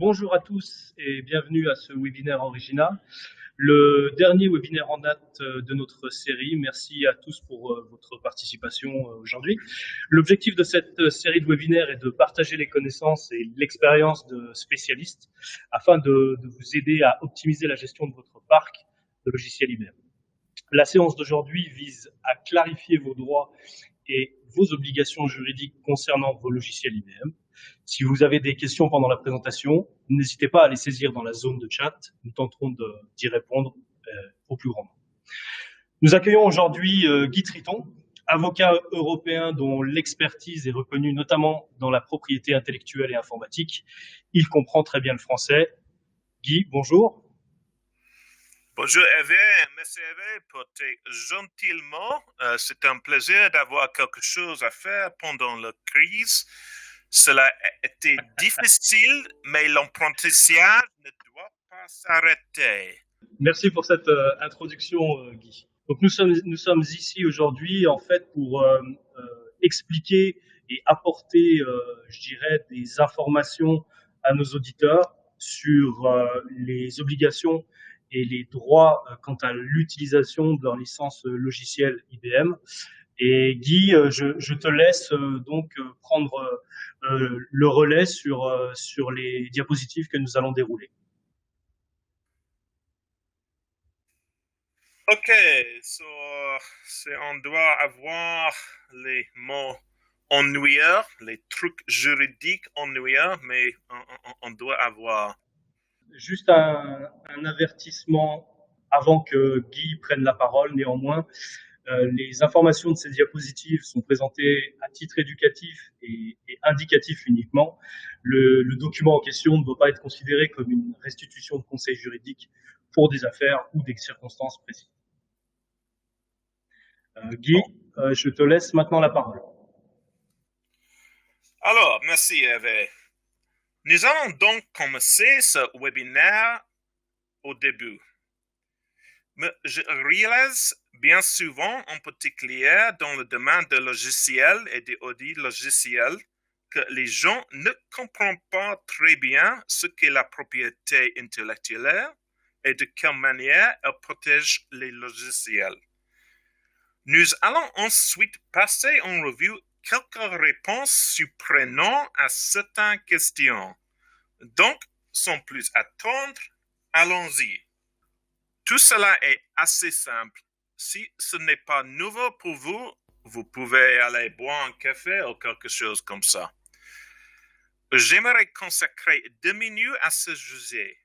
Bonjour à tous et bienvenue à ce webinaire Origina, le dernier webinaire en date de notre série. Merci à tous pour votre participation aujourd'hui. L'objectif de cette série de webinaires est de partager les connaissances et l'expérience de spécialistes afin de vous aider à optimiser la gestion de votre parc de logiciels IBM. La séance d'aujourd'hui vise à clarifier vos droits et vos obligations juridiques concernant vos logiciels IBM. Si vous avez des questions pendant la présentation, n'hésitez pas à les saisir dans la zone de chat. Nous tenterons d'y répondre au plus grand nombre. Nous accueillons aujourd'hui Guy Triton, avocat européen dont l'expertise est reconnue notamment dans la propriété intellectuelle et informatique. Il comprend très bien le français. Guy, bonjour. Bonjour Hervé, merci Hervé pour tes gentils mots. C'est un plaisir d'avoir quelque chose à faire pendant la crise. Cela a été difficile, mais l'apprentissage ne doit pas s'arrêter. Merci pour cette introduction, Guy. Donc nous sommes ici aujourd'hui en fait pour expliquer et apporter, je dirais, des informations à nos auditeurs sur les obligations et les droits quant à l'utilisation de leur licence logicielle IBM. Et Guy, je te laisse donc prendre le relais sur les diapositives que nous allons dérouler. Ok, on doit avoir les mots ennuyeux, les trucs juridiques ennuyeux, mais on doit avoir. Juste un avertissement avant que Guy prenne la parole, néanmoins. Les informations de ces diapositives sont présentées à titre éducatif et indicatif uniquement. Le document en question ne doit pas être considéré comme une restitution de conseil juridique pour des affaires ou des circonstances précises. Guy, je te laisse maintenant la parole. Alors, merci Hervé. Nous allons donc commencer ce webinaire au début. Mais je réalise bien souvent, en particulier dans le domaine des logiciels et des audits logiciels, que les gens ne comprennent pas très bien ce qu'est la propriété intellectuelle et de quelle manière elle protège les logiciels. Nous allons ensuite passer en revue quelques réponses surprenantes à certaines questions. Donc, sans plus attendre, allons-y. Tout cela est assez simple. Si ce n'est pas nouveau pour vous, vous pouvez aller boire un café ou quelque chose comme ça. J'aimerais consacrer 2 minutes à ce sujet.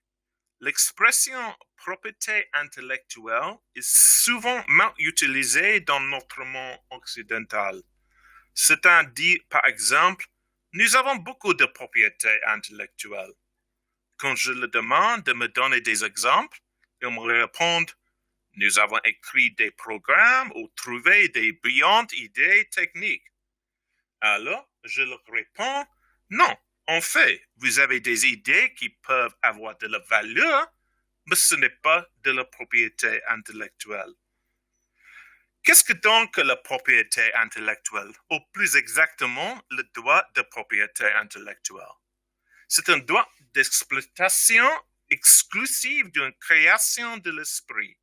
L'expression propriété intellectuelle est souvent mal utilisée dans notre monde occidental. Certains disent, par exemple, nous avons beaucoup de propriétés intellectuelles. Quand je leur demande de me donner des exemples, ils me répondent, nous avons écrit des programmes ou trouvé des brillantes idées techniques. Alors, je leur réponds, non, en fait, vous avez des idées qui peuvent avoir de la valeur, mais ce n'est pas de la propriété intellectuelle. Qu'est-ce que donc la propriété intellectuelle, ou plus exactement, le droit de propriété intellectuelle? C'est un droit d'exploitation exclusive d'une création de l'esprit,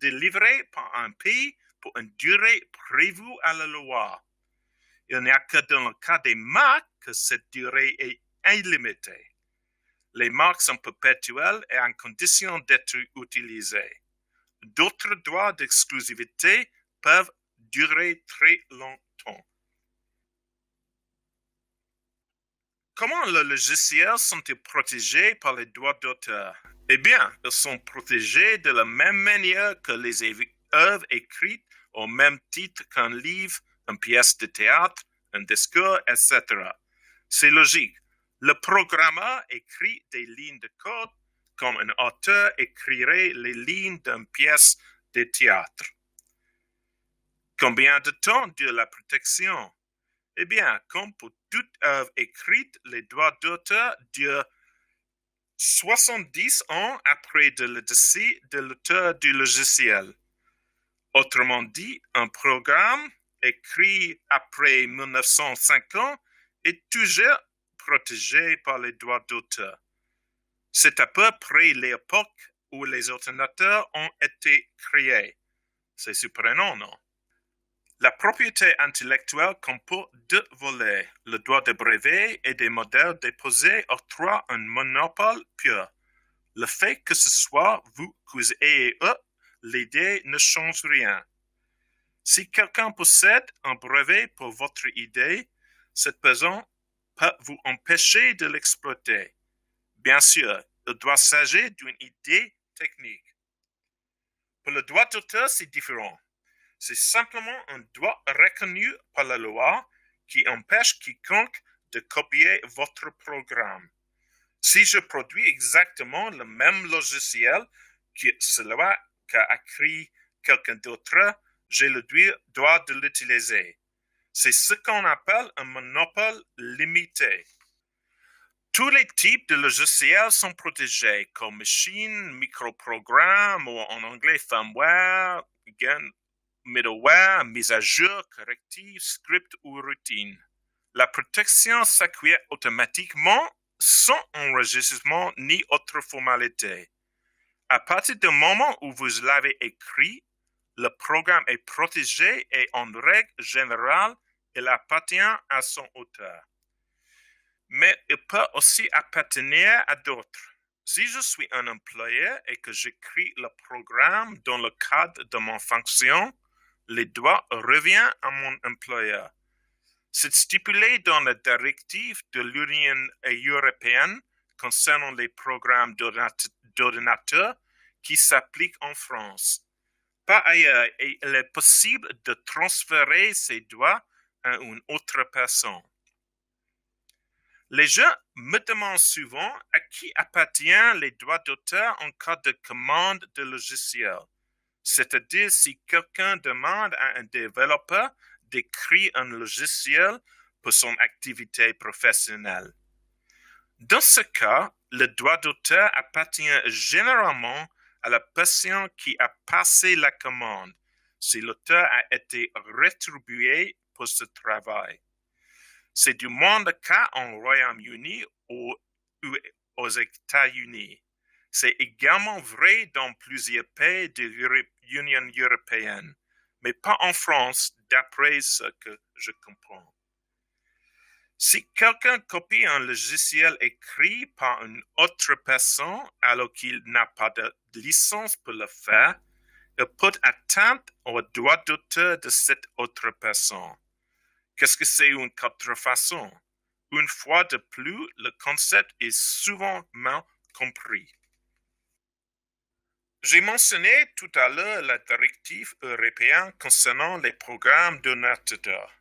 délivré par un pays pour une durée prévue à la loi. Il n'y a que dans le cas des marques que cette durée est illimitée. Les marques sont perpétuelles et en condition d'être utilisées. D'autres droits d'exclusivité peuvent durer très longtemps. Comment les logiciels sont-ils protégés par les droits d'auteur? Eh bien, ils sont protégés de la même manière que les œuvres écrites au même titre qu'un livre, une pièce de théâtre, un discours, etc. C'est logique. Le programmeur écrit des lignes de code comme un auteur écrirait les lignes d'une pièce de théâtre. Combien de temps dure la protection? Eh bien, comme pour toute œuvre écrite, les droits d'auteur durent 70 ans après le décès de l'auteur du logiciel. Autrement dit, un programme écrit après 1950 est toujours protégé par les droits d'auteur. C'est à peu près l'époque où les ordinateurs ont été créés. C'est surprenant, non? La propriété intellectuelle comporte deux volets. Le droit de brevet et des modèles déposés octroient un monopole pur. Le fait que ce soit vous qui ayez eux, l'idée ne change rien. Si quelqu'un possède un brevet pour votre idée, cette personne peut vous empêcher de l'exploiter. Bien sûr, il doit s'agir d'une idée technique. Pour le droit d'auteur, c'est différent. C'est simplement un droit reconnu par la loi qui empêche quiconque de copier votre programme. Si je produis exactement le même logiciel que celui qu'a écrit quelqu'un d'autre, j'ai le droit de l'utiliser. C'est ce qu'on appelle un monopole limité. Tous les types de logiciels sont protégés, comme machine, microprogrammes, ou en anglais firmware, middleware, mise à jour, correctif, script ou routine. La protection s'acquiert automatiquement sans enregistrement ni autre formalité. À partir du moment où vous l'avez écrit, le programme est protégé et en règle générale, il appartient à son auteur. Mais il peut aussi appartenir à d'autres. Si je suis un employé et que j'écris le programme dans le cadre de mon fonction, les droits reviennent à mon employeur. C'est stipulé dans la directive de l'Union européenne concernant les programmes d'ordinateur qui s'appliquent en France. Par ailleurs, il est possible de transférer ces droits à une autre personne. Les gens me demandent souvent à qui appartiennent les droits d'auteur en cas de commande de logiciel. C'est-à-dire si quelqu'un demande à un développeur d'écrire un logiciel pour son activité professionnelle. Dans ce cas, le droit d'auteur appartient généralement à la personne qui a passé la commande, si l'auteur a été rétribué pour ce travail. C'est du moins le cas en Royaume-Uni ou aux États-Unis. C'est également vrai dans plusieurs pays de l'Union européenne, mais pas en France, d'après ce que je comprends. Si quelqu'un copie un logiciel écrit par une autre personne alors qu'il n'a pas de licence pour le faire, il peut atteindre au droit d'auteur de cette autre personne. Qu'est-ce que c'est une contrefaçon? Une fois de plus, le concept est souvent mal compris. J'ai mentionné tout à l'heure la directive européenne concernant les programmes d'ordinateur.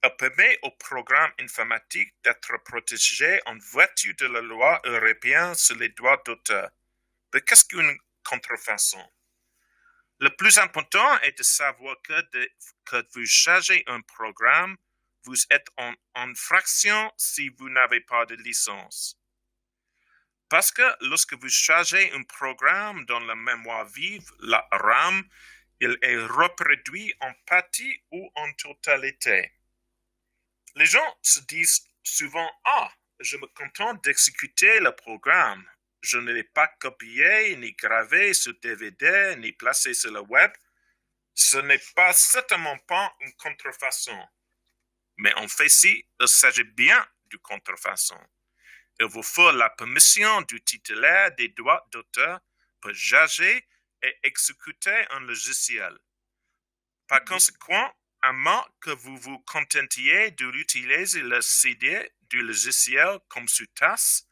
Elle permet aux programmes informatiques d'être protégés en vertu de la loi européenne sur les droits d'auteur. Mais qu'est-ce qu'une contrefaçon? Le plus important est de savoir que vous chargez un programme, vous êtes en infraction si vous n'avez pas de licence. Parce que lorsque vous chargez un programme dans la mémoire vive, la RAM, il est reproduit en partie ou en totalité. Les gens se disent souvent « Ah, je me contente d'exécuter le programme. Je ne l'ai pas copié, ni gravé sur DVD, ni placé sur le web. Ce n'est certainement pas une contrefaçon. » Mais en fait, si, il s'agit bien d'une contrefaçon. Il vous faut la permission du titulaire des droits d'auteur pour charger et exécuter un logiciel. Par conséquent, à moins que vous vous contentiez de l'utiliser le CD du logiciel comme sous TAS,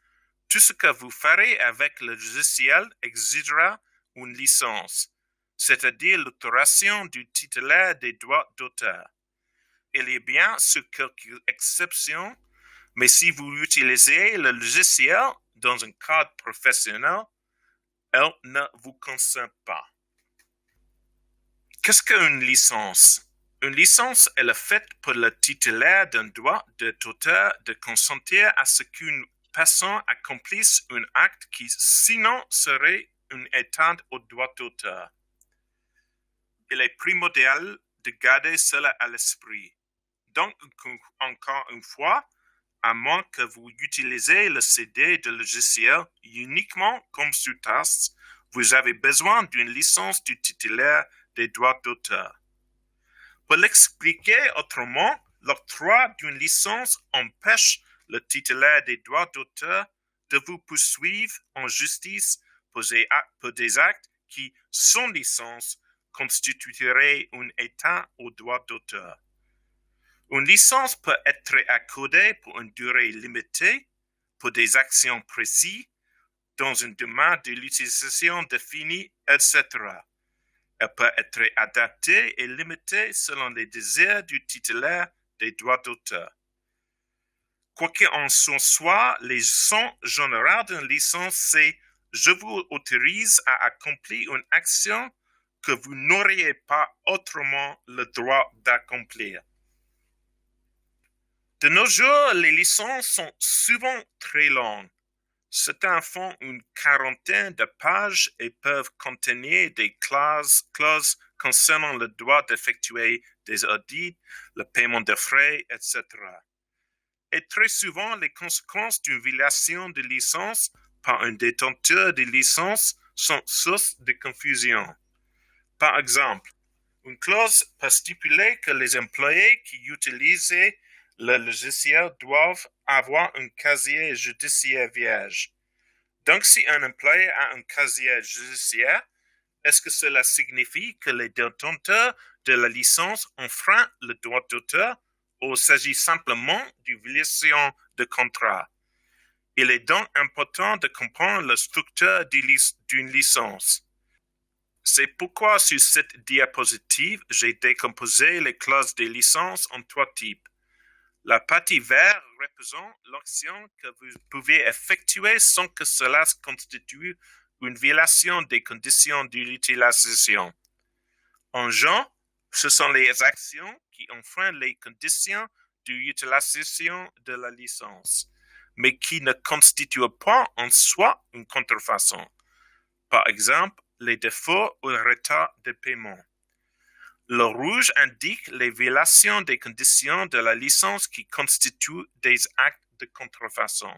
tout ce que vous ferez avec le logiciel exigera une licence, c'est-à-dire l'autorisation du titulaire des droits d'auteur. Il y a bien sur quelques exceptions, mais si vous utilisez le logiciel dans un cadre professionnel, elle ne vous concerne pas. Qu'est-ce qu'une licence? Une licence est le fait pour le titulaire d'un droit d'auteur de consentir à ce qu'une personne accomplisse un acte qui sinon serait une atteinte au droit d'auteur. Il est primordial de garder cela à l'esprit. Donc, encore une fois, à moins que vous utilisez le CD de logiciel uniquement comme sous-taxe, vous avez besoin d'une licence du titulaire des droits d'auteur. Pour l'expliquer autrement, l'octroi d'une licence empêche le titulaire des droits d'auteur de vous poursuivre en justice pour des actes qui, sans licence, constitueraient un état aux droits d'auteur. Une licence peut être accordée pour une durée limitée, pour des actions précises, dans un domaine de l'utilisation définie, etc. Elle peut être adaptée et limitée selon les désirs du titulaire des droits d'auteur. Quoi qu'il en soit, les sens généraux d'une licence, c'est « je vous autorise à accomplir une action que vous n'auriez pas autrement le droit d'accomplir ». De nos jours, les licences sont souvent très longues. Certains font une quarantaine de pages et peuvent contenir des clauses concernant le droit d'effectuer des audits, le paiement de frais, etc. Et très souvent, les conséquences d'une violation de licence par un détenteur de licence sont source de confusion. Par exemple, une clause peut stipuler que les employés qui utilisent le logiciel doivent avoir un casier judiciaire vierge. Donc, si un employé a un casier judiciaire, est-ce que cela signifie que les détenteurs de la licence enfreignent le droit d'auteur ou s'agit simplement d'une violation de contrat? Il est donc important de comprendre la structure d'une licence. C'est pourquoi sur cette diapositive, j'ai décomposé les clauses des licences en 3 types. La partie verte représente l'action que vous pouvez effectuer sans que cela constitue une violation des conditions de l'utilisation. En jaune, ce sont les actions qui enfreignent les conditions de l'utilisation de la licence, mais qui ne constituent pas en soi une contrefaçon. Par exemple, les défauts ou le retard de paiement. Le rouge indique les violations des conditions de la licence qui constituent des actes de contrefaçon.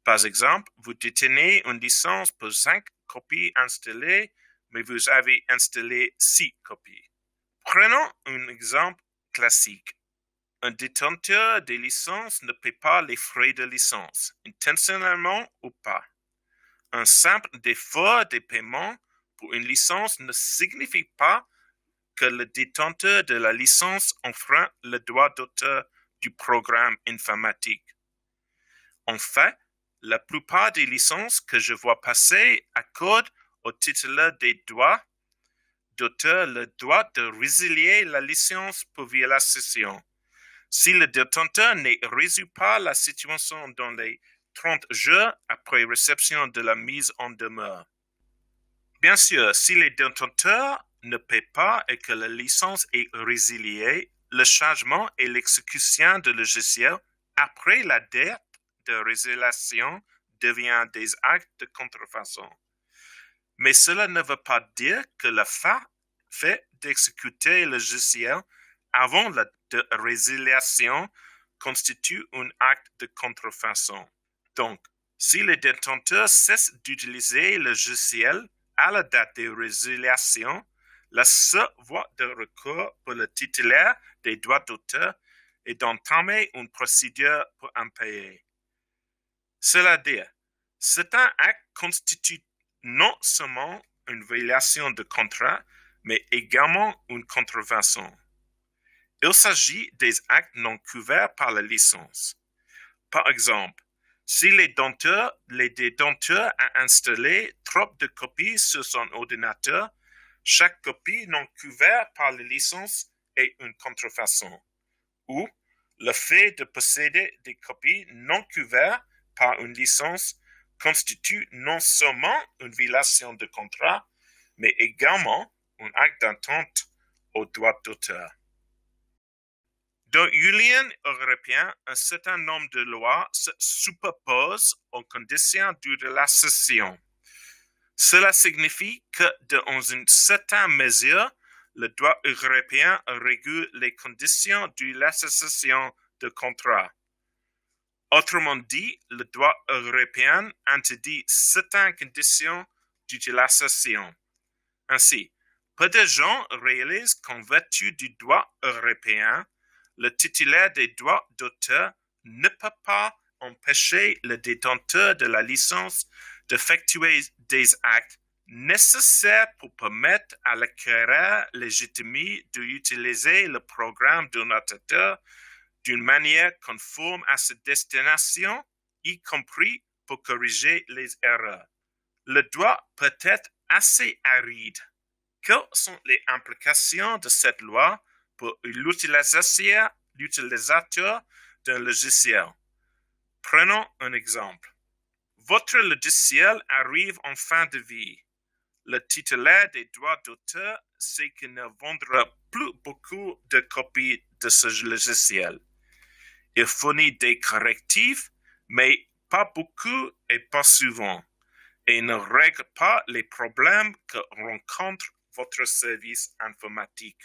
Par exemple, vous détenez une licence pour 5 copies installées, mais vous avez installé 6 copies. Prenons un exemple classique. Un détenteur de licence ne paie pas les frais de licence, intentionnellement ou pas. Un simple défaut de paiement pour une licence ne signifie pas que le détenteur de la licence enfreint le droit d'auteur du programme informatique. En fait, la plupart des licences que je vois passer accordent au titulaire des droits d'auteur le droit de résilier la licence pour violation. Si le détenteur ne résout pas la situation dans les 30 jours après réception de la mise en demeure. Bien sûr, si le détenteur ne paie pas et que la licence est résiliée, le changement et l'exécution de logiciel après la date de résiliation devient des actes de contrefaçon. Mais cela ne veut pas dire que le fait d'exécuter le logiciel avant la résiliation constitue un acte de contrefaçon. Donc, si le détenteur cesse d'utiliser le logiciel à la date de résiliation, la seule voie de recours pour le titulaire des droits d'auteur est d'entamer une procédure pour impayer. Cela dit, cet acte constitue non seulement une violation de contrat, mais également une contrefaçon. Il s'agit des actes non couverts par la licence. Par exemple, si le détenteur a installé trop de copies sur son ordinateur, chaque copie non couverte par la licence est une contrefaçon. Ou le fait de posséder des copies non couvertes par une licence constitue non seulement une violation de contrat, mais également un acte d'atteinte aux droits d'auteur. Dans l'Union européenne, un certain nombre de lois se superposent aux conditions de la cession. Cela signifie que, dans une certaine mesure, le droit européen régule les conditions de la cession de contrat. Autrement dit, le droit européen interdit certaines conditions d'utilisation. Ainsi, peu de gens réalisent qu'en vertu du droit européen, le titulaire des droits d'auteur ne peut pas empêcher le détenteur de la licence d'effectuer des actes nécessaires pour permettre à l'acquéreur légitime d'utiliser le programme d'un auteur d'une manière conforme à sa destination, y compris pour corriger les erreurs. Le droit peut être assez aride. Quelles sont les implications de cette loi pour l'utilisateur d'un logiciel? Prenons un exemple. Votre logiciel arrive en fin de vie. Le titulaire des droits d'auteur sait qu'il ne vendra plus beaucoup de copies de ce logiciel. Il fournit des correctifs, mais pas beaucoup et pas souvent, et ne règle pas les problèmes que rencontre votre service informatique.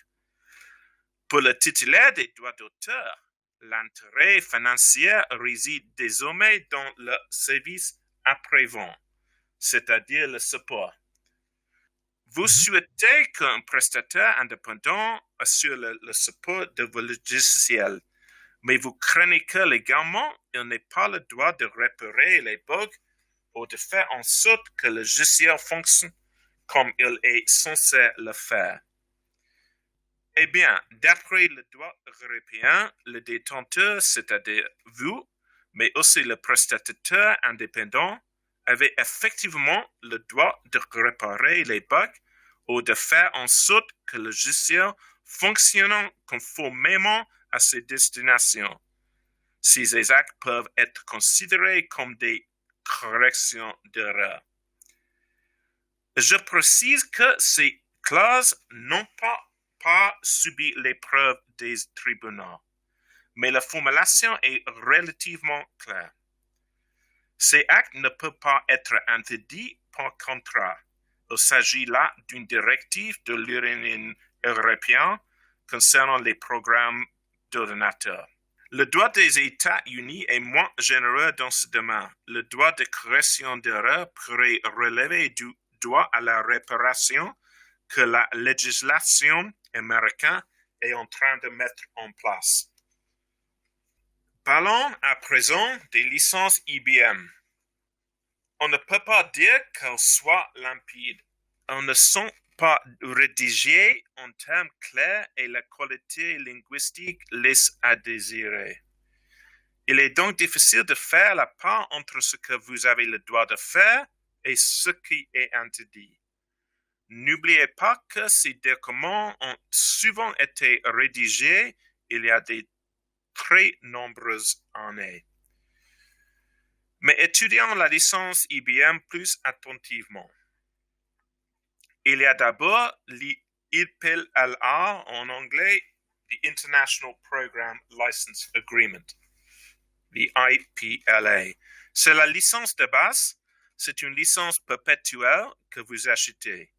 Pour le titulaire des droits d'auteur, l'intérêt financier réside désormais dans le service après-vente, c'est-à-dire le support. Vous souhaitez qu'un prestataire indépendant assure le support de vos logiciels, mais vous craignez que légalement, il n'ait pas le droit de réparer les bugs ou de faire en sorte que le logiciel fonctionne comme il est censé le faire. Eh bien, d'après le droit européen, le détenteur, c'est-à-dire vous, mais aussi le prestataire indépendant, avait effectivement le droit de réparer les bugs ou de faire en sorte que le logiciel fonctionne conformément à ses destinations. Ces actes peuvent être considérés comme des corrections d'erreurs. Je précise que ces clauses n'ont pas subi l'épreuve des tribunaux, mais la formulation est relativement claire. Ces actes ne peuvent pas être interdits par contrat. Il s'agit là d'une directive de l'Union européenne concernant les programmes d'ordinateur. Le droit des États-Unis est moins généreux dans ce domaine. Le droit de correction d'erreurs pourrait relever du droit à la réparation que la législation américaine est en train de mettre en place. Parlons à présent des licences IBM. On ne peut pas dire qu'elles soient limpides. Elles ne sont pas rédigées en termes clairs et la qualité linguistique laisse à désirer. Il est donc difficile de faire la part entre ce que vous avez le droit de faire et ce qui est interdit. N'oubliez pas que ces documents ont souvent été rédigés il y a de très nombreuses années. Mais étudions la licence IBM plus attentivement. Il y a d'abord l'IPLA en anglais, the International Program License Agreement, the IPLA. C'est la licence de base, c'est une licence perpétuelle que vous achetez.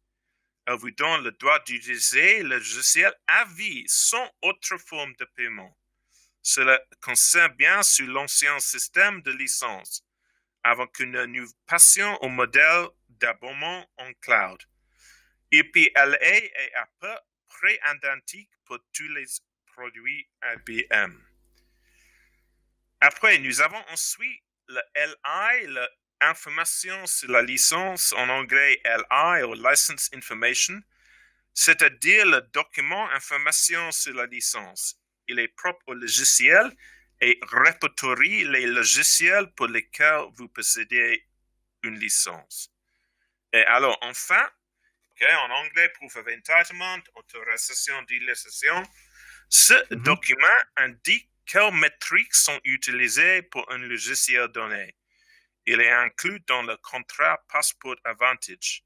Elle vous donne le droit d'utiliser le logiciel à vie sans autre forme de paiement. Cela concerne bien sur l'ancien système de licence, avec une passion au modèle d'abonnement en cloud. IPLA est à peu près identique pour tous les produits IBM. Après, nous avons ensuite le LI, l'information sur la licence, en anglais LI ou License Information, c'est-à-dire le document information sur la licence. Il est propre au logiciel et répertorie les logiciels pour lesquels vous possédez une licence. Et alors, enfin, en anglais, Proof of Entitlement, autorisation d'utilisation, ce document indique quelles métriques sont utilisées pour un logiciel donné. Il est inclus dans le contrat Passport Advantage.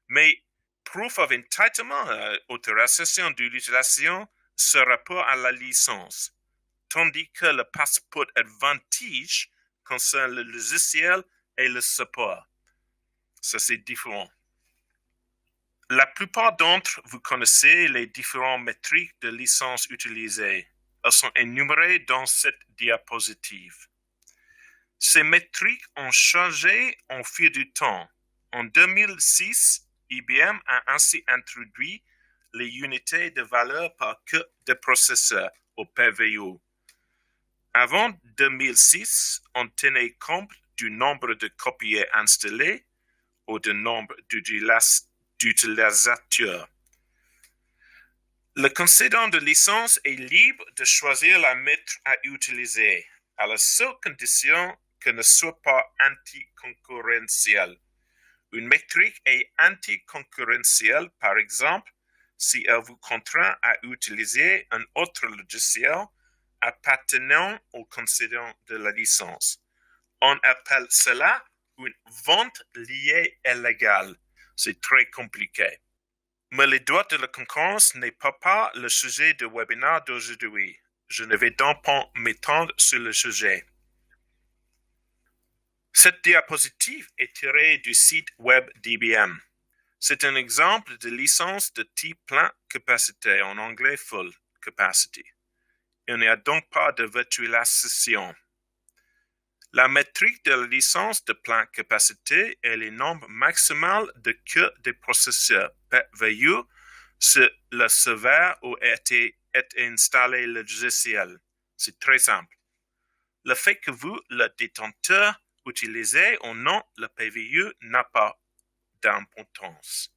Mais Proof of Entitlement, autorisation d'utilisation, se rapporte à la licence, tandis que le Passport Advantage concerne le logiciel et le support. Ça, c'est différent. La plupart d'entre vous connaissez les différentes métriques de licence utilisées. Elles sont énumérées dans cette diapositive. Ces métriques ont changé au fil du temps. En 2006, IBM a ainsi introduit les unités de valeur par cœur de processeur au PVU. Avant 2006, on tenait compte du nombre de copiers installés ou du nombre d'utilisateurs. Le concédant de licence est libre de choisir la métrique à utiliser, à la seule condition qu'elle ne soit pas anticoncurrentielle. Une métrique est anticoncurrentielle, par exemple, si elle vous contraint à utiliser un autre logiciel appartenant au concédant de la licence. On appelle cela une vente liée illégale. C'est très compliqué. Mais les droits de la concurrence n'est pas le sujet du webinaire d'aujourd'hui. Je ne vais donc pas m'étendre sur le sujet. Cette diapositive est tirée du site web d'IBM. C'est un exemple de licence de type plein capacité, en anglais full capacity. Il n'y a donc pas de virtualisation. La métrique de la licence de pleine capacité est le nombre maximal de cœurs des processeurs PVU sur le serveur où est installé le logiciel. C'est très simple. Le fait que vous, le détenteur, utilisez ou non le PVU n'a pas d'importance.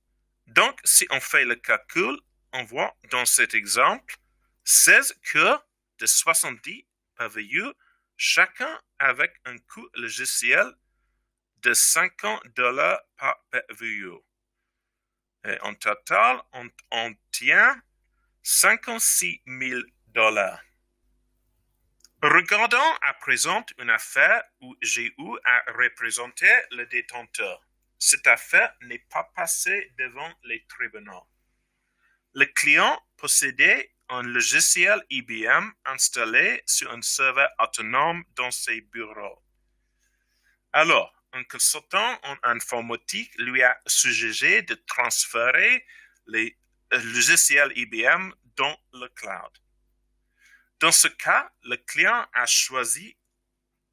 Donc, si on fait le calcul, on voit dans cet exemple 16 cœurs de 70 PVU, chacun avec un coût logiciel de $50 par PVU. Et en total, on obtient $56 000. Regardons à présent une affaire où j'ai eu à représenter le détenteur. Cette affaire n'est pas passée devant les tribunaux. Le client possédait un logiciel IBM installé sur un serveur autonome dans ses bureaux. Alors, un consultant en informatique lui a suggéré de transférer les logiciels IBM dans le cloud. Dans ce cas, le client a choisi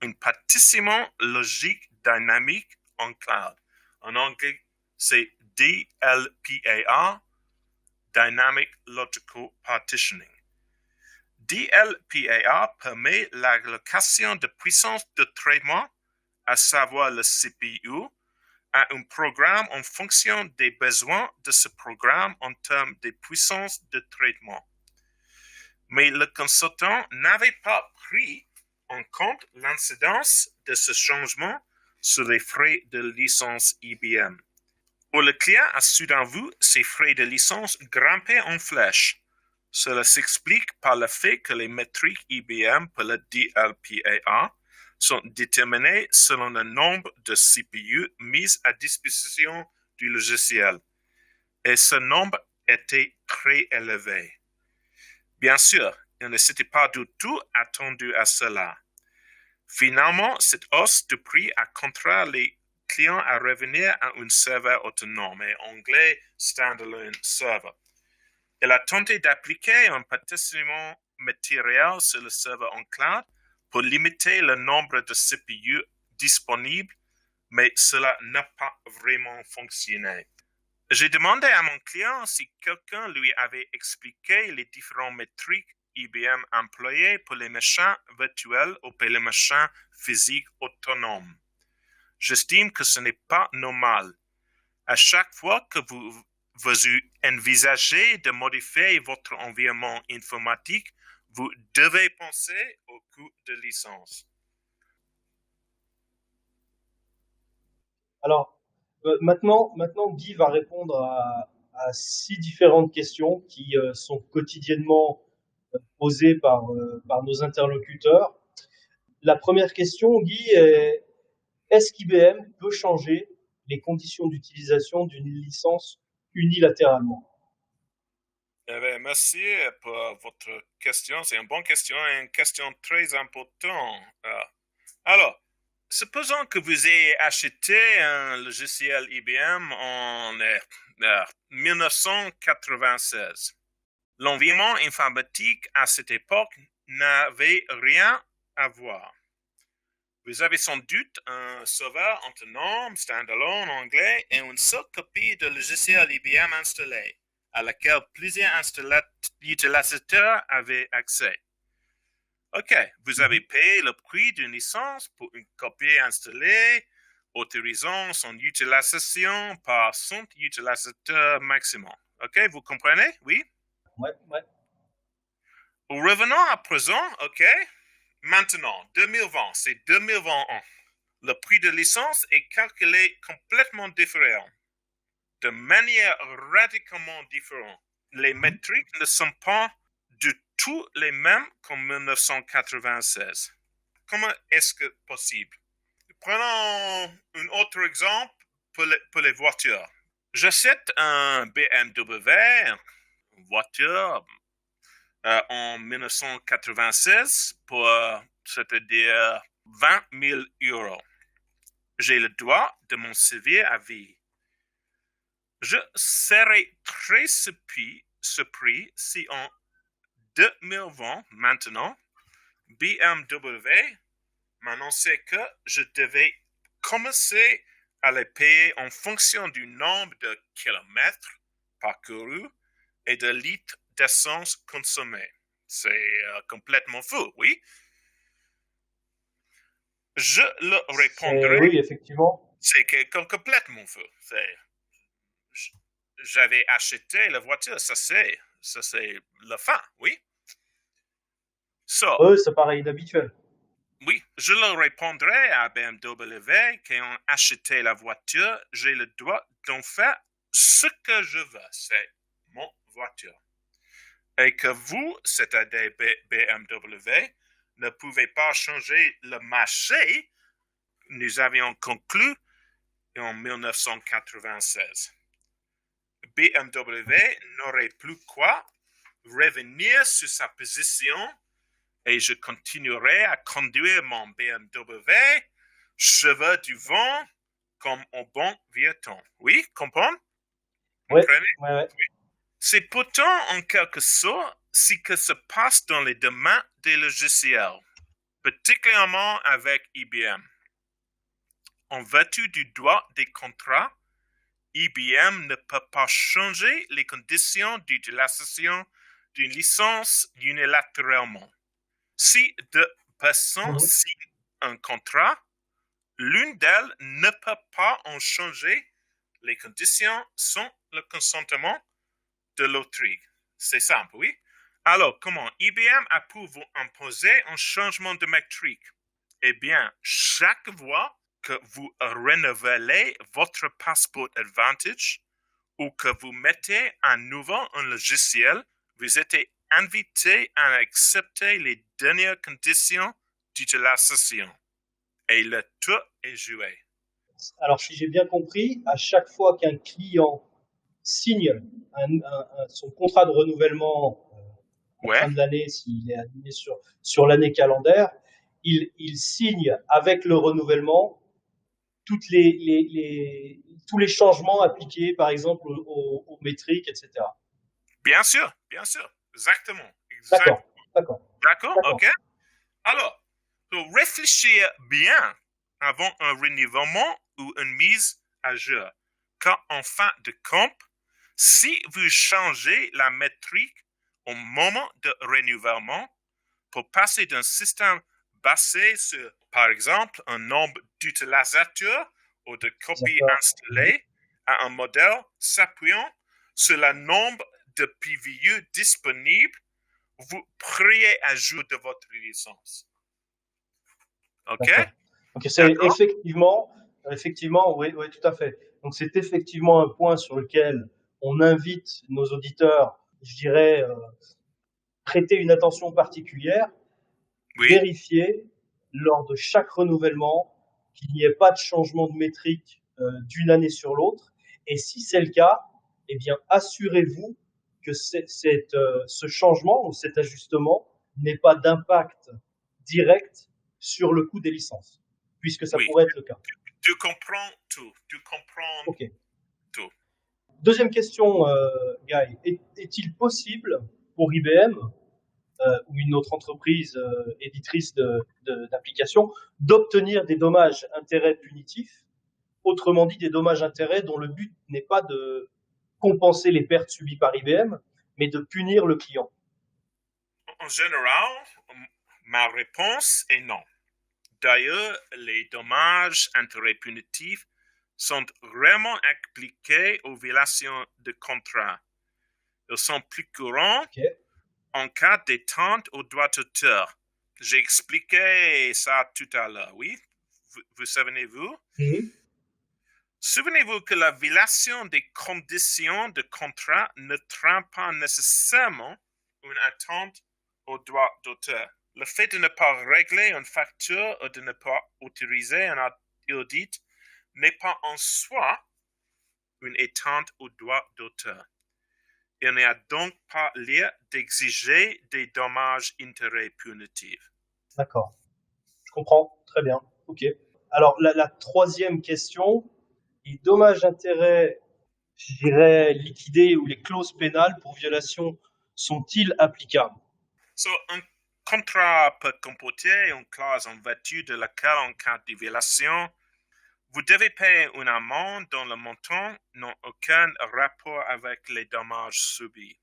un partitionnement logique dynamique en cloud. En anglais, c'est DLPAR, Dynamic Logical Partitioning. DLPAR permet l'allocation de puissance de traitement, à savoir le CPU, à un programme en fonction des besoins de ce programme en termes de puissance de traitement. Mais le consultant n'avait pas pris en compte l'incidence de ce changement sur les frais de licence IBM. Où le client a soudain vu ses frais de licence grimper en flèche. Cela s'explique par le fait que les métriques IBM pour le DLPAR sont déterminées selon le nombre de CPU mis à disposition du logiciel. Et ce nombre était très élevé. Bien sûr, il ne s'était pas du tout attendu à cela. Finalement, cette hausse de prix a contraint les clients à revenir à un serveur autonome, et anglais standalone server. Elle a tenté d'appliquer un partitionnement matériel sur le serveur en cloud pour limiter le nombre de CPU disponibles, mais cela n'a pas vraiment fonctionné. J'ai demandé à mon client si quelqu'un lui avait expliqué les différentes métriques IBM employées pour les machins virtuels ou pour les machins physiques autonomes. J'estime que ce n'est pas normal. À chaque fois que vous envisagez de modifier votre environnement informatique, vous devez penser au coût de licence. Alors, maintenant, Guy va répondre à 6 différentes questions qui sont quotidiennement posées par nos interlocuteurs. La première question, Guy, est-ce qu'IBM peut changer les conditions d'utilisation d'une licence unilatéralement? Merci pour votre question. C'est une bonne question et une question très importante. Alors, supposons que vous ayez acheté un logiciel IBM en 1996. L'environnement informatique à cette époque n'avait rien à voir. Vous avez sans doute un serveur autonome, standalone en anglais, et une seule copie de logiciel IBM installé, à laquelle plusieurs utilisateurs avaient accès. OK, vous avez payé le prix d'une licence pour une copie installée, autorisant son utilisation par 100 utilisateurs maximum. OK, vous comprenez? Oui? Ouais. Revenons à présent, OK? Maintenant, 2020, c'est 2021. Le prix de licence est calculé complètement différent, de manière radicalement différente. Les métriques ne sont pas du tout les mêmes qu'en 1996. Comment est-ce que possible? Prenons un autre exemple pour les voitures. J'achète un BMW, une voiture en 1996 pour, c'est-à-dire 20 000 euros. J'ai le droit de m'en servir à vie. Je serais très surpris si en 2020, maintenant, BMW m'annonçait que je devais commencer à les payer en fonction du nombre de kilomètres parcourus et de litres d'essence consommés. C'est complètement fou, oui? Je le répondrai. Oui, effectivement. C'est complètement fou. J'avais acheté la voiture, ça c'est la fin, oui? Oui, ça paraît inhabituel. Oui, je le répondrai à BMW qu'ayant acheté la voiture, j'ai le droit d'en faire ce que je veux. C'est mon voiture. Et que vous, c'est-à-dire BMW, ne pouvez pas changer le marché, nous avions conclu en 1996. BMW n'aurait plus quoi revenir sur sa position et je continuerai à conduire mon BMW cheveux du vent comme au bon vieux temps. Oui, comprendre? Oui. C'est pourtant en quelque sorte ce qui se passe dans les domaines des logiciels, particulièrement avec IBM. En vertu du droit des contrats, IBM ne peut pas changer les conditions d'utilisation d'une licence unilatéralement. Si deux personnes signent un contrat, l'une d'elles ne peut pas en changer les conditions sans le consentement de l'autre. C'est simple, oui? Alors, comment IBM a pu vous imposer un changement de métrique? Eh bien, chaque fois que vous renouvelez votre Passport Advantage ou que vous mettez à nouveau un logiciel, vous êtes invité à accepter les dernières conditions d'utilisation. Et le tout est joué. Alors, si j'ai bien compris, à chaque fois qu'un client signe son contrat de renouvellement en fin d'année, s'il est aligné sur l'année calendaire, il signe avec le renouvellement tous les changements appliqués, par exemple, aux métriques, etc. Bien sûr, exactement. D'accord, ok. Alors, faut réfléchir bien avant un renouvellement ou une mise à jour. Car en fin de compte, si vous changez la métrique au moment de renouvellement pour passer d'un système basé sur, par exemple, un nombre d'utilisateurs ou de copies installées à un modèle s'appuyant sur le nombre de PVU disponibles, vous priez à jour de votre licence. OK? Donc, c'est effectivement, oui, tout à fait. Donc, c'est effectivement un point sur lequel on invite nos auditeurs, je dirais, prêter une attention particulière, vérifier lors de chaque renouvellement qu'il n'y ait pas de changement de métrique d'une année sur l'autre. Et si c'est le cas, eh bien, assurez-vous que ce changement ou cet ajustement n'ait pas d'impact direct sur le coût des licences, puisque ça pourrait être le cas. Tu comprends tout. Ok. Tout. Deuxième question, Guy. Est-il possible pour IBM ou une autre entreprise éditrice d'applications d'obtenir des dommages-intérêts punitifs, autrement dit des dommages-intérêts dont le but n'est pas de compenser les pertes subies par IBM, mais de punir le client. En général, ma réponse est non. D'ailleurs, les dommages-intérêts punitifs sont vraiment appliqués aux violations de contrat. Ils sont plus courants en cas d'attente aux droits d'auteur. J'ai expliqué ça tout à l'heure, oui? Vous souvenez-vous? Souvenez-vous que la violation des conditions de contrat ne traîne pas nécessairement une attente aux droits d'auteur. Le fait de ne pas régler une facture ou de ne pas autoriser un audit n'est pas en soi une attente aux droits d'auteur. Il n'y a donc pas lieu d'exiger des dommages-intérêts punitifs. D'accord. Je comprends. Très bien. OK. Alors, la troisième question, les dommages-intérêts, je dirais, liquidés ou les clauses pénales pour violation sont-ils applicables? Un contrat peut comporter une clause en vertu de laquelle, en cas de violation, vous devez payer une amende dont le montant n'a aucun rapport avec les dommages subis.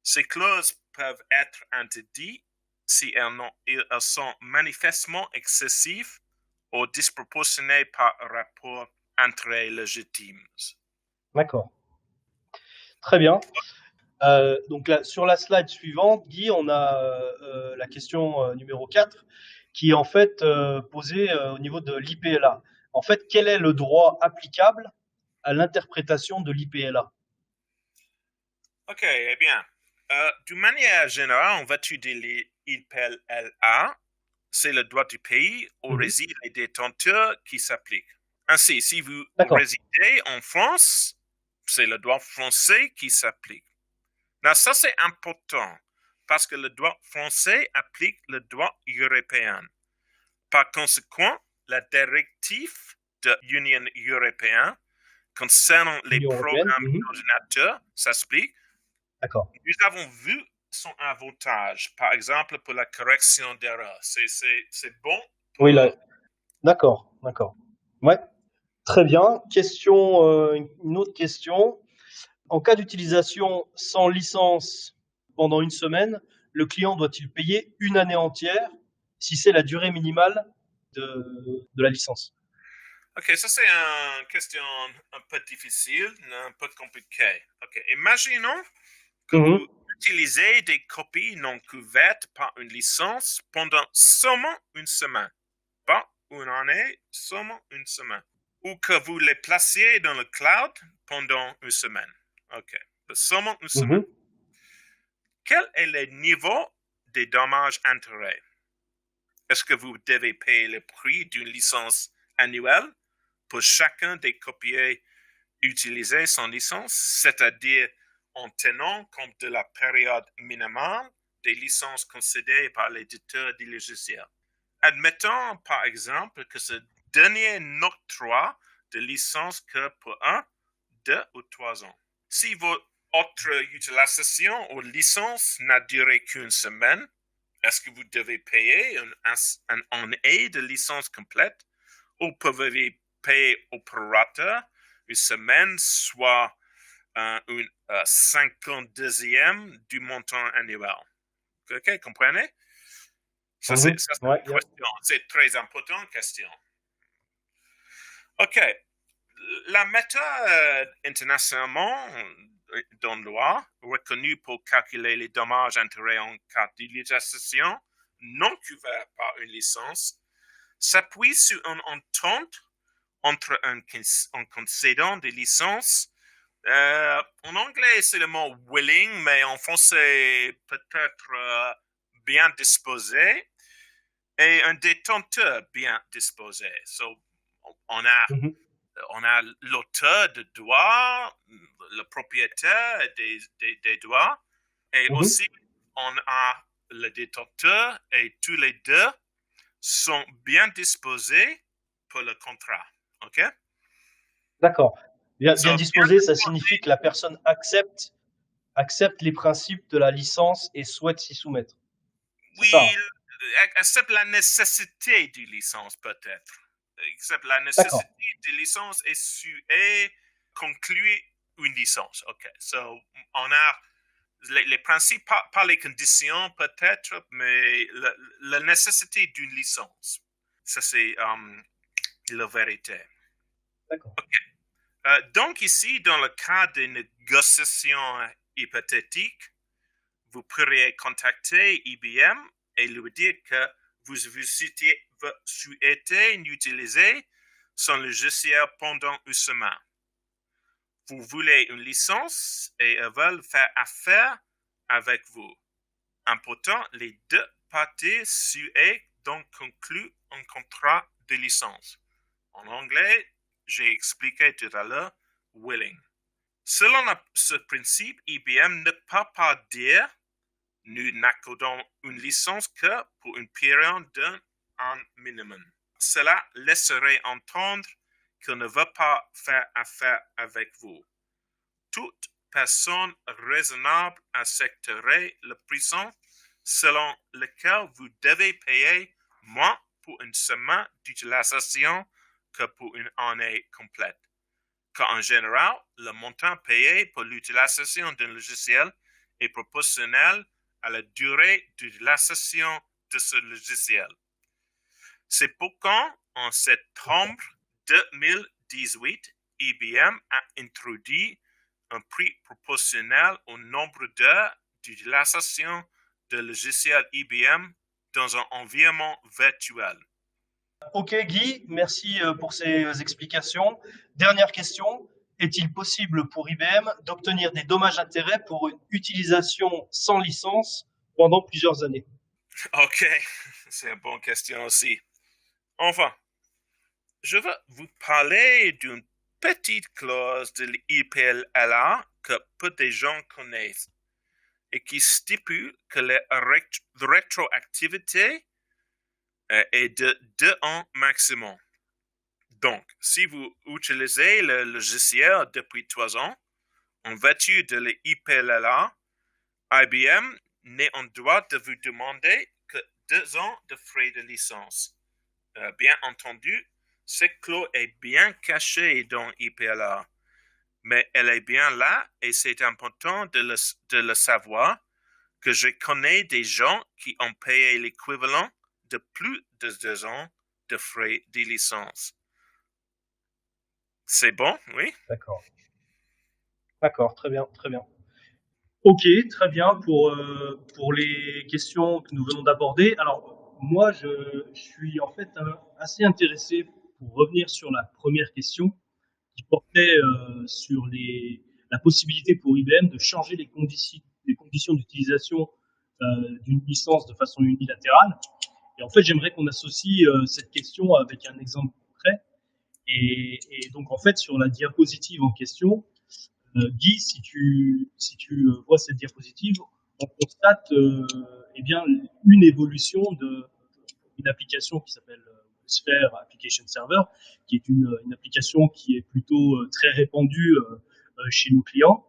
Ces clauses peuvent être interdites si elles sont manifestement excessives ou disproportionnées par rapport à intérêts légitimes. D'accord. Très bien. Donc là, sur la slide suivante, Guy, on a la question numéro 4 qui est en fait posée au niveau de l'IPLA. En fait, quel est le droit applicable à l'interprétation de l'IPLA? Ok, eh bien, d'une manière générale, en vertu de l'IPLA, c'est le droit du pays où résident les détenteurs qui s'applique. Ainsi, si vous résidez en France, c'est le droit français qui s'applique. Là, ça c'est important parce que le droit français applique le droit européen. Par conséquent, la directive de l'Union européenne concernant les programmes d'ordinateur s'applique. D'accord. Nous avons vu son avantage, par exemple pour la correction d'erreurs. C'est bon? Oui, là. D'accord. Ouais. Très bien. Une autre question. En cas d'utilisation sans licence pendant une semaine, le client doit-il payer une année entière si c'est la durée minimale de la licence? Ok, ça c'est une question un peu difficile, un peu compliquée. Ok, imaginons que vous utilisez des copies non couvertes par une licence pendant seulement une semaine. Pas une année, seulement une semaine. Ou que vous les placiez dans le cloud pendant une semaine. Ok, seulement une semaine. Quel est le niveau des dommages-intérêts? Est-ce que vous devez payer le prix d'une licence annuelle pour chacun des copiés utilisés sans licence, c'est-à-dire en tenant compte de la période minimale des licences concédées par l'éditeur du logiciel? Admettons, par exemple, que ce dernier n'octroie de licence que pour 1, 2 ou 3 ans. Si votre utilisation ou licence n'a duré qu'une semaine, est-ce que vous devez payer une année de licence complète ou pouvez-vous payer au prorata une semaine, soit une 52e du montant annuel? Ok, comprenez? Ça, c'est une question. C'est très importante question. Ok. La méthode internationalement dans la loi reconnue pour calculer les dommages-intérêts en cas d'utilisation non couverte par une licence s'appuie sur une entente entre un concédant de licence. En anglais, c'est le mot willing, mais en français, peut-être bien disposé, et un détenteur bien disposé. So, on a l'auteur de droit, le propriétaire des droits, et aussi on a le détenteur, et tous les deux sont bien disposés pour le contrat. OK? D'accord. Bien disposé, ça signifie que la personne accepte les principes de la licence et souhaite s'y soumettre. C'est ça, Oui, hein. except la nécessité d'une licence peut-être. Except la D'accord. nécessité d'une licence et conclure une licence. OK. So, on a les principes, pas les conditions peut-être, mais la nécessité d'une licence. Ça, c'est la vérité. D'accord. Donc ici, dans le cas de négociations hypothétiques, vous pourriez contacter IBM et lui dire que vous souhaitez utiliser son logiciel pendant une semaine. Vous voulez une licence et ils veulent faire affaire avec vous. Important, les deux parties souhaitent donc conclure un contrat de licence. En anglais, j'ai expliqué tout à l'heure, willing. Selon ce principe, IBM ne peut pas dire nous n'accordons une licence que pour une période d'un an minimum. Cela laisserait entendre qu'il ne veut pas faire affaire avec vous. Toute personne raisonnable accepterait le prix selon lequel vous devez payer moins pour une semaine d'utilisation que pour une année complète. Car en général, le montant payé pour l'utilisation d'un logiciel est proportionnel à la durée d'utilisation de ce logiciel. C'est pourquoi, en septembre 2018, IBM a introduit un prix proportionnel au nombre d'heures d'utilisation de logiciels IBM dans un environnement virtuel. Ok Guy, merci pour ces explications. Dernière question, est-il possible pour IBM d'obtenir des dommages-intérêts pour une utilisation sans licence pendant plusieurs années? Ok, c'est une bonne question aussi. Enfin, je vais vous parler d'une petite clause de l'IPLA que peu de gens connaissent et qui stipule que la rétroactivité est de 2 ans maximum. Donc, si vous utilisez le logiciel depuis 3 ans, en vertu de l'IPLA, IBM n'est en droit de vous demander que 2 ans de frais de licence. Bien entendu, cette clause est bien cachée dans IPLA, mais elle est bien là et c'est important de le savoir que je connais des gens qui ont payé l'équivalent de plus de 2 ans de frais de licence. C'est bon, oui? D'accord. D'accord, très bien, très bien. Ok, très bien pour les questions que nous venons d'aborder. Alors, moi, je suis en fait assez intéressé pour revenir sur la première question qui portait sur la possibilité pour IBM de changer les conditions d'utilisation d'une licence de façon unilatérale. Et en fait, j'aimerais qu'on associe cette question avec un exemple concret. Et donc, en fait, sur la diapositive en question, Guy, si tu vois cette diapositive, on constate eh bien, une évolution d'une application qui s'appelle Sphere Application Server, qui est une application qui est plutôt très répandue chez nos clients.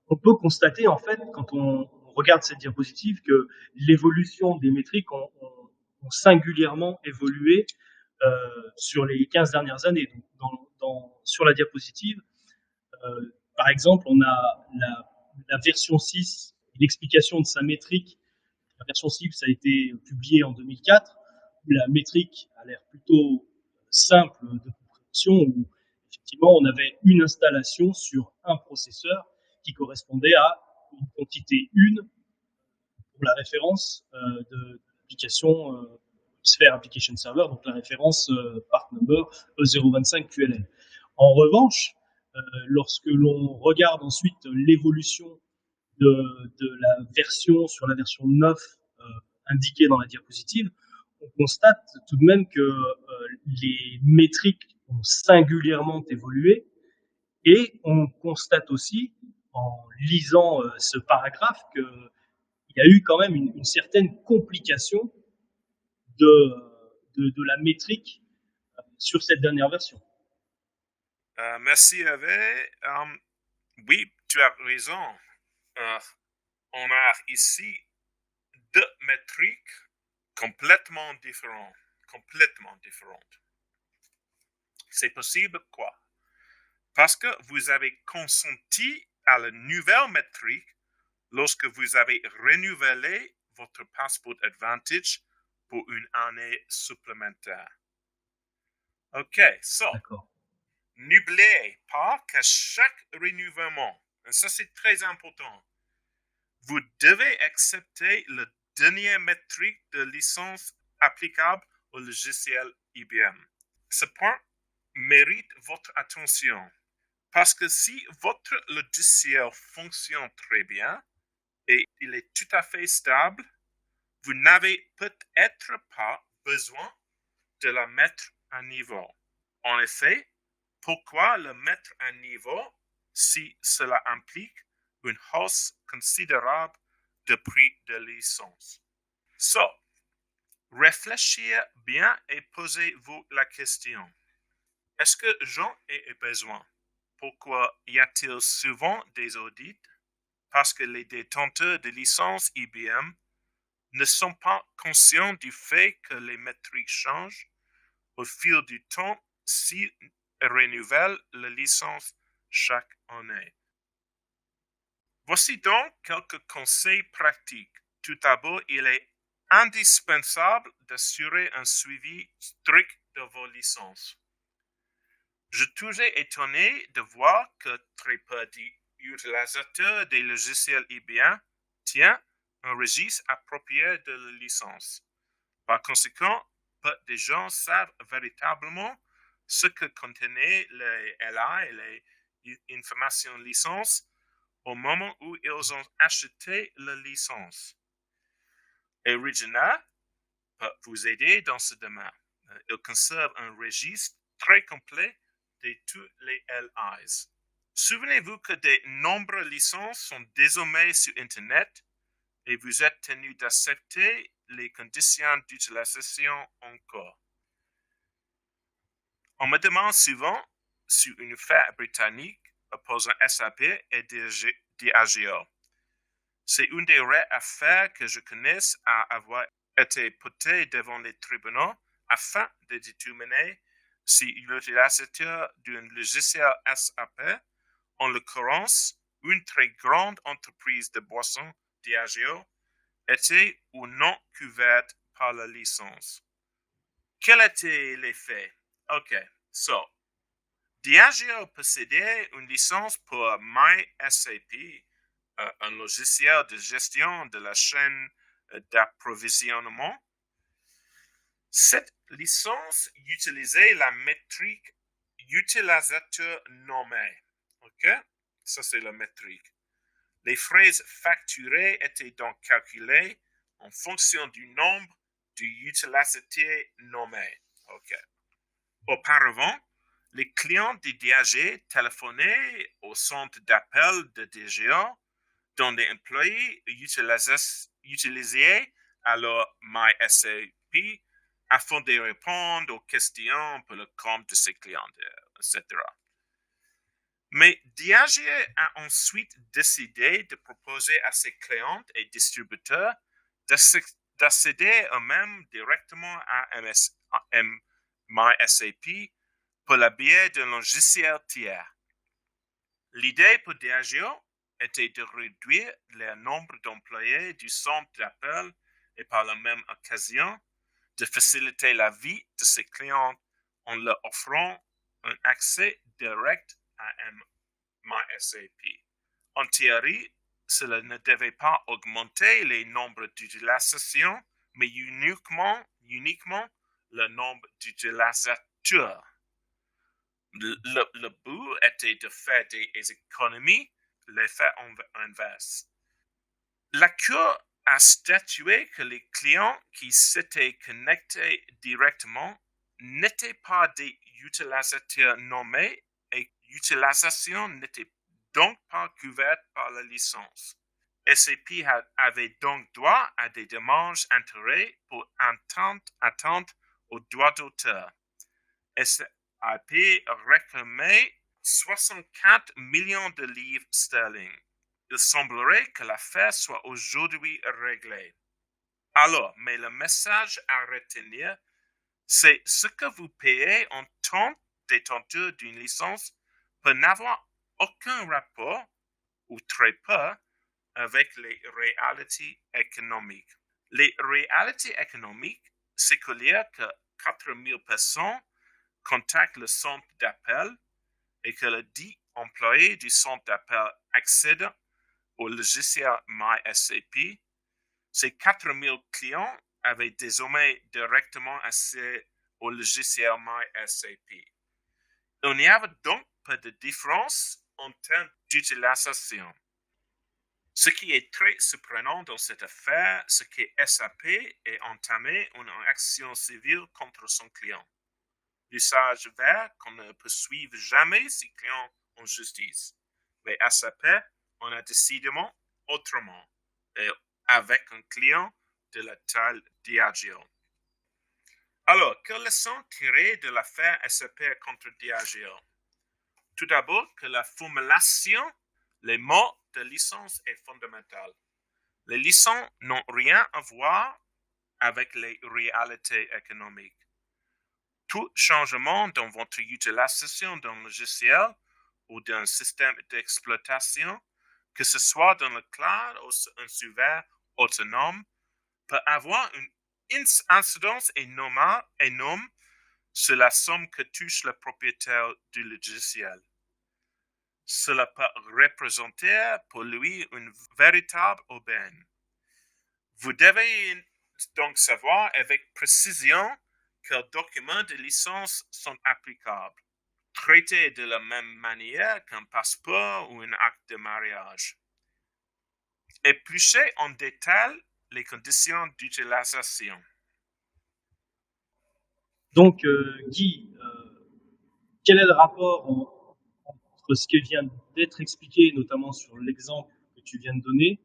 On peut constater, en fait, quand on regarde cette diapositive, que l'évolution des métriques ont singulièrement évolué sur les 15 dernières années. Donc, sur la diapositive, par exemple, on a la version 6, l'explication de sa métrique. La version 6, ça a été publié en 2004, où la métrique a l'air plutôt simple de compréhension, où effectivement on avait une installation sur un processeur qui correspondait à une quantité 1 pour la référence de l'application Sphere Application Server, donc la référence part number E025QLL. En revanche, lorsque l'on regarde ensuite l'évolution de la version sur la version 9 indiquée dans la diapositive, on constate tout de même que les métriques ont singulièrement évolué et on constate aussi, en lisant ce paragraphe, qu'il y a eu quand même une certaine complication de la métrique sur cette dernière version. Merci, Hervé. Oui, tu as raison. On a ici deux métriques complètement différentes. C'est possible quoi? Parce que vous avez consenti à la nouvelle métrique lorsque vous avez renouvelé votre Passport Advantage pour une année supplémentaire. OK, D'accord. n'oubliez pas qu'à chaque renouvellement, et ça c'est très important, vous devez accepter la dernière métrique de licence applicable au logiciel IBM. Ce point mérite votre attention parce que si votre logiciel fonctionne très bien et il est tout à fait stable, vous n'avez peut-être pas besoin de la mettre à niveau. En effet, pourquoi le mettre à niveau si cela implique une hausse considérable de prix de licence? Réfléchissez bien et posez-vous la question. Est-ce que j'en ai besoin? Pourquoi y a-t-il souvent des audits? Parce que les détenteurs de licences IBM ne sont pas conscients du fait que les métriques changent au fil du temps s'ils renouvellent la licence chaque année. Voici donc quelques conseils pratiques. Tout d'abord, il est indispensable d'assurer un suivi strict de vos licences. Je suis toujours étonné de voir que très peu d'utilisateurs des logiciels IBM tiennent un registre approprié de la licence. Par conséquent, peu de gens savent véritablement ce que contenaient les LA et les informations licences au moment où ils ont acheté la licence. Origina peut vous aider dans ce domaine. Il conserve un registre très complet de tous les LIs. Souvenez-vous que de nombreuses licences sont désormais sur Internet et vous êtes tenu d'accepter les conditions d'utilisation encore. On me demande souvent sur une affaire britannique opposant SAP et Diageo. C'est une des rares affaires que je connaisse à avoir été portée devant les tribunaux afin de déterminer si l'utilisateur d'un logiciel SAP, en l'occurrence une très grande entreprise de boissons Diageo, était ou non couverte par la licence. Quel était l'effet? OK, Diageo possédait une licence pour MySAP, un logiciel de gestion de la chaîne d'approvisionnement. Cette licence utilisait la métrique utilisateur nommé. OK? Ça, c'est la métrique. Les frais facturés étaient donc calculés en fonction du nombre d'utilisateurs nommés. OK. Auparavant, les clients de Diageo téléphonaient au centre d'appel de Diageo dont les employés utilisaient alors MySAP afin de répondre aux questions pour le compte de ses clients, etc. Mais Diageo a ensuite décidé de proposer à ses clients et distributeurs d'accéder eux-mêmes directement à MySAP pour le biais d'un logiciel tiers. L'idée pour Diageo était de réduire le nombre d'employés du centre d'appel et par la même occasion de faciliter la vie de ses clients en leur offrant un accès direct à MySAP. En théorie, cela ne devait pas augmenter le nombre d'utilisations, mais uniquement le nombre d'utilisateurs. Le but était de faire des économies, l'effet inverse. La Cour a statué que les clients qui s'étaient connectés directement n'étaient pas des utilisateurs nommés et l'utilisation n'était donc pas couverte par la licence. SAP avait donc droit à des dommages intérêts pour atteinte aux droits d'auteur. SAP réclamait 64 millions de livres sterling. Il semblerait que l'affaire soit aujourd'hui réglée. Alors, mais le message à retenir, c'est ce que vous payez en tant que détenteur d'une licence peut n'avoir aucun rapport, ou très peu, avec les réalités économiques. Les réalités économiques, c'est qu'il y a que 4000 personnes contactent le centre d'appel et que le dit employé du centre d'appel accède au logiciel MySAP. Ces 4000 clients avaient désormais directement accès au logiciel MySAP. Il n'y avait donc pas de différence en termes d'utilisation. Ce qui est très surprenant dans cette affaire, c'est que SAP ait entamé une action civile contre son client. L'usage vert qu'on ne poursuive jamais ses clients en justice. Mais SAP en a décidément autrement, et avec un client de la taille Diageo. Alors, quelle leçon tirer de l'affaire SAP contre Diageo? Tout d'abord, que la formulation, les mots de licence est fondamentale. Les licences n'ont rien à voir avec les réalités économiques. Tout changement dans votre utilisation d'un logiciel ou d'un système d'exploitation, que ce soit dans le cloud ou un serveur autonome, peut avoir une incidence énorme sur la somme que touche le propriétaire du logiciel. Cela peut représenter pour lui une véritable aubaine. Vous devez donc savoir avec précision quels documents de licence sont applicables, traités de la même manière qu'un passeport ou un acte de mariage. Épluchez en détail les conditions d'utilisation. Donc, Guy, quel est le rapport entre ce qui vient d'être expliqué, notamment sur l'exemple que tu viens de donner,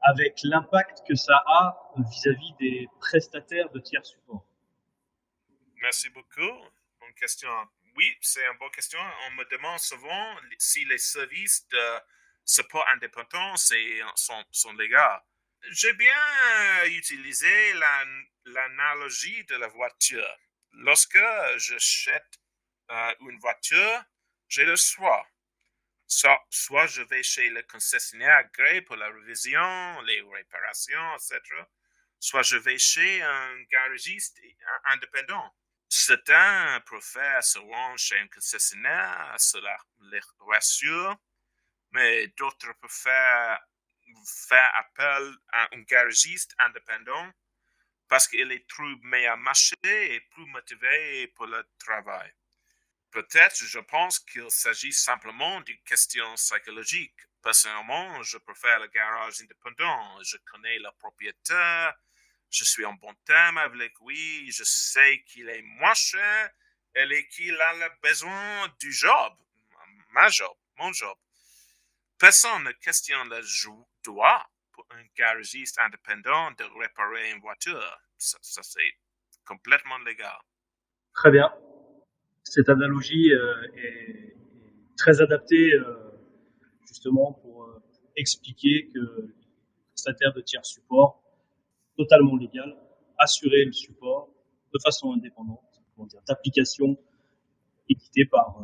avec l'impact que ça a vis-à-vis des prestataires de tiers support? Merci beaucoup. Bonne question. Oui, c'est une bonne question. On me demande souvent si les services de support indépendant sont légaux. J'ai bien utilisé l'analogie de la voiture. Lorsque j'achète une voiture, j'ai le choix. Soit je vais chez le concessionnaire agréé pour la révision, les réparations, etc. Soit je vais chez un garagiste indépendant. Certains préfèrent se rendre chez un concessionnaire, cela les rassure, mais d'autres préfèrent faire appel à un garagiste indépendant parce qu'il les trouve meilleur marché et plus motivé pour le travail. Peut-être, je pense qu'il s'agit simplement d'une question psychologique. Personnellement, je préfère le garage indépendant. Je connais le propriétaire, je suis en bon terme avec lui, je sais qu'il est moins cher et qu'il a le besoin du job, mon job. Personne ne questionne le droit pour un garagiste indépendant de réparer une voiture. Ça c'est complètement légal. Très bien. Cette analogie est très adaptée justement pour expliquer que le prestataire de tiers support, totalement légal, assurer le support de façon indépendante, d'application éditée par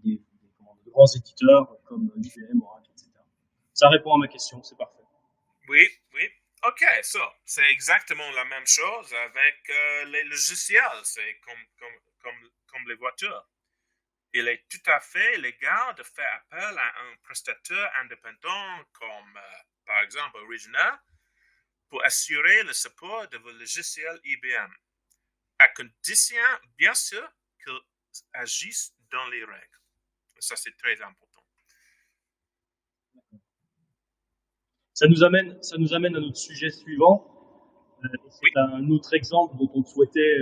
de grands éditeurs comme IBM, Oracle, etc. Ça répond à ma question, c'est parfait. Oui. Ok, c'est exactement la même chose avec les logiciels. C'est comme les voitures. Il est tout à fait légal de faire appel à un prestataire indépendant comme, par exemple, Original pour assurer le support de vos logiciels IBM, à condition, bien sûr, qu'ils agissent dans les règles. Ça, c'est très important. Ça nous amène à notre sujet suivant. C'est un autre exemple dont on souhaitait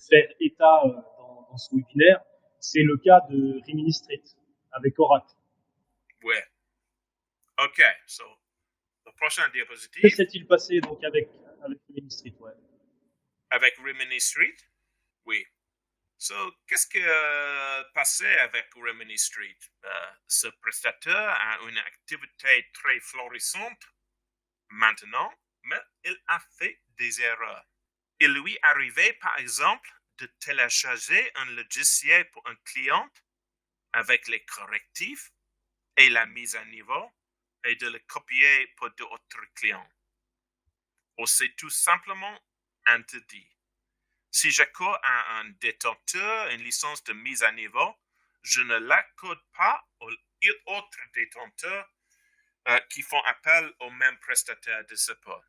faire état dans ce webinaire. C'est le cas de Rimini Street avec Oracle. Ouais. Ok, le prochain diapositive. Que s'est-il passé donc avec Rimini Street? Ouais. Avec Rimini Street? Oui. Qu'est-ce qui a passé avec Rimini Street? Ce prestataire a une activité très florissante, maintenant, mais il a fait des erreurs. Il lui arrivait, par exemple, de télécharger un logiciel pour un client avec les correctifs et la mise à niveau et de le copier pour d'autres clients. Ou c'est tout simplement interdit. Si j'accorde à un détenteur une licence de mise à niveau, je ne l'accorde pas aux autres détenteurs qui font appel au même prestataire de support.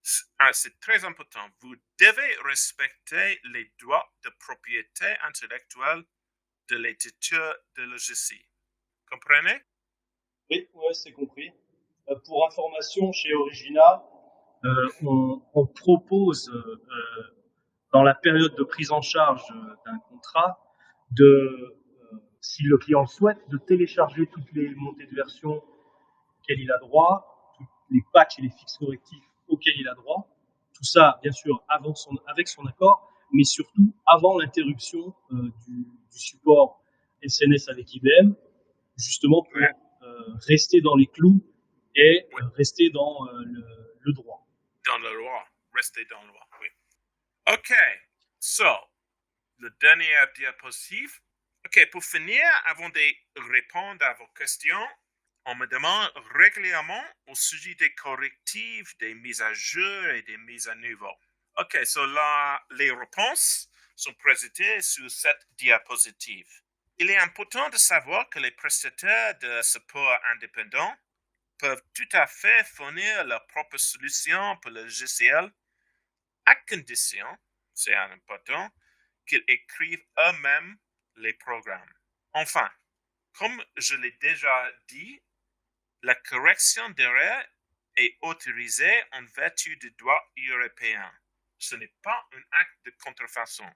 C'est très important. Vous devez respecter les droits de propriété intellectuelle de l'éditeur de logiciel. Comprenez? Oui, ouais, c'est compris. Pour information, chez Origina, on propose, dans la période de prise en charge d'un contrat, si le client le souhaite, de télécharger toutes les montées de version auxquelles il a droit, tous les patchs et les fixes correctifs auxquels il a droit. Tout ça, bien sûr, avec son accord, mais surtout avant l'interruption du support SNS avec IBM, justement pour rester dans les clous et rester dans le droit. Dans le droit, rester dans le droit, oui. OK, so, le dernier diapositive. OK, pour finir, avant de répondre à vos questions, on me demande régulièrement au sujet des correctifs, des mises à jour et des mises à niveau. OK, so là, les réponses sont présentées sur cette diapositive. Il est important de savoir que les prestataires de support indépendants peuvent tout à fait fournir leur propre solution pour le logiciel à condition, c'est important, qu'ils écrivent eux-mêmes les programmes. Enfin, comme je l'ai déjà dit, la correction d'erreur est autorisée en vertu du droit européen. Ce n'est pas un acte de contrefaçon.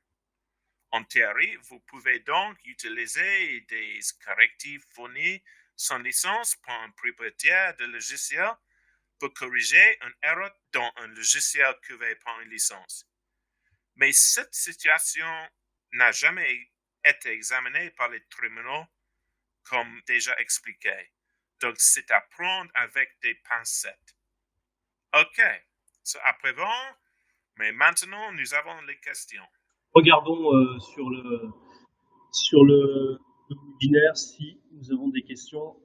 En théorie, vous pouvez donc utiliser des correctifs fournis sans licence par un propriétaire de logiciel pour corriger une erreur dans un logiciel couvert par une licence. Mais cette situation n'a jamais été examinée par les tribunaux, comme déjà expliqué. Donc, c'est à prendre avec des pincettes. OK, c'est après-vent, mais maintenant, nous avons les questions. Regardons sur le webinaire si nous avons des questions